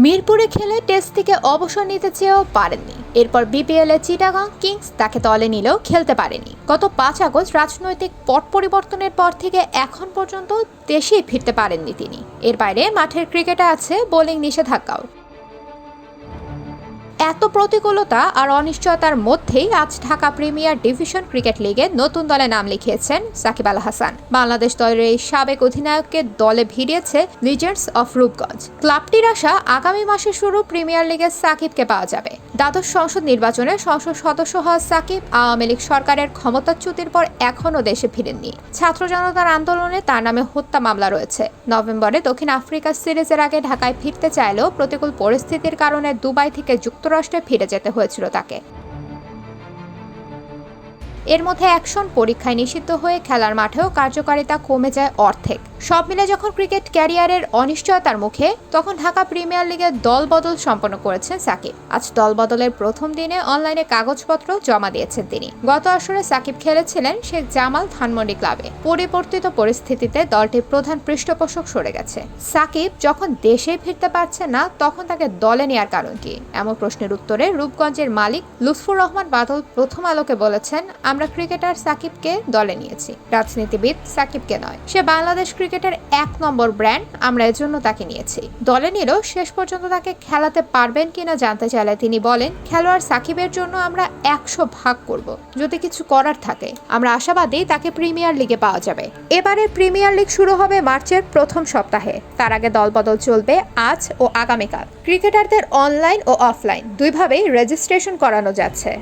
মিরপুরে খেলে টেস্ট থেকে অবসর নিতে চেয়েও পারেননি। এরপর বিপিএল-এ চিটাগং কিংস তাকে দলে নিলেও খেলতে পারেনি। গত 5 আগস্ট রাজনৈতিক পট পরিবর্তনের পর থেকে এখন পর্যন্ত দেশেই ফিরতে পারেননি তিনি। এর বাইরে মাঠের ক্রিকেটে আছে বোলিং নিষেধাজ্ঞাও। এত প্রতিকূলতা আর অনিশ্চয়তার মধ্যেই আজ ঢাকা প্রিমিয়ার ডিভিশন ক্রিকেট লিগে নতুন দলে নাম লিখিয়েছেন সাকিব আল হাসান। বাংলাদেশ দলের এই সাবেক অধিনায়ককে দলে ভিড়িয়েছে লিজেন্ডস অফ রূপগঞ্জ। ক্লাবটির আশা আগামী মাসে শুরু প্রিমিয়ার লিগে সাকিবকে পাওয়া যাবে। দ্বাদশ সংসদ নির্বাচনে সংসদ সদস্য হওয়া সাকিব আওয়ামী লীগ সরকারের ক্ষমতাচ্যুতির পর এখনও দেশে ফিরেননি। ছাত্র জনতার আন্দোলনে তার নামে হত্যা মামলা রয়েছে। নভেম্বরে দক্ষিণ আফ্রিকা সিরিজের আগে ঢাকায় ফিরতে চাইলেও প্রতিকূল পরিস্থিতির কারণে দুবাই থেকে যুক্তরাষ্ট্রে ফিরে যেতে হয়েছিল তাকে। এর মধ্যে অ্যাকশন পরীক্ষায় নিষিদ্ধ হয়ে খেলার মাঠেও কার্যকারিতা কমে যায় অর্ধেক। সব মিলে যখন ক্রিকেট ক্যারিয়ারের অনিশ্চয়তার মুখে, তখন ঢাকা প্রিমিয়ার লিগে দলবদল সম্পন্ন করেছেন সাকিব। আজ দলবদলের প্রথম দিনে অনলাইনে কাগজপত্র জমা দিয়েছেন তিনি। গত আসরে সাকিব খেলেছিলেন শেখ জামাল ধানমন্ডি ক্লাবে। পরিবর্তিত পরিস্থিতিতে দলটির প্রধান পৃষ্ঠপোষক সরে গেছে। সাকিব যখন দেশে ফিরতে পারছে না, তখন তাকে দলে নেওয়ার কারণ কি? এমন প্রশ্নের উত্তরে রূপগঞ্জের মালিক লুৎফুর রহমান বাদল প্রথম আলোকে বলেছেন, আমরা ক্রিকেটার সাকিবকে দলে নিয়েছি, রাজনীতিবিদ সাকিবকে নয়। সে বাংলাদেশ ক্রিকেটের 1 নম্বর ব্র্যান্ড, আমরা এজন্য তাকে নিয়েছি। দলে নিলেও শেষ পর্যন্ত তাকে খেলাতে পারবেন কিনা জানতে চাইলে তিনি বলেন, খেলোয়াড় সাকিবের জন্য আমরা 100 ভাগ করব। যদি কিছু করার থাকে, আমরা আশাবাদী তাকে প্রিমিয়ার লিগে পাওয়া যাবে। এবারের প্রিমিয়ার লিগ শুরু হবে মার্চের প্রথম সপ্তাহে। তার আগে দলবদল চলবে আজ ও আগামীকাল। ক্রিকেটারদের অনলাইন ও অফলাইন দুইভাবেই রেজিস্ট্রেশন করানো যাচ্ছে।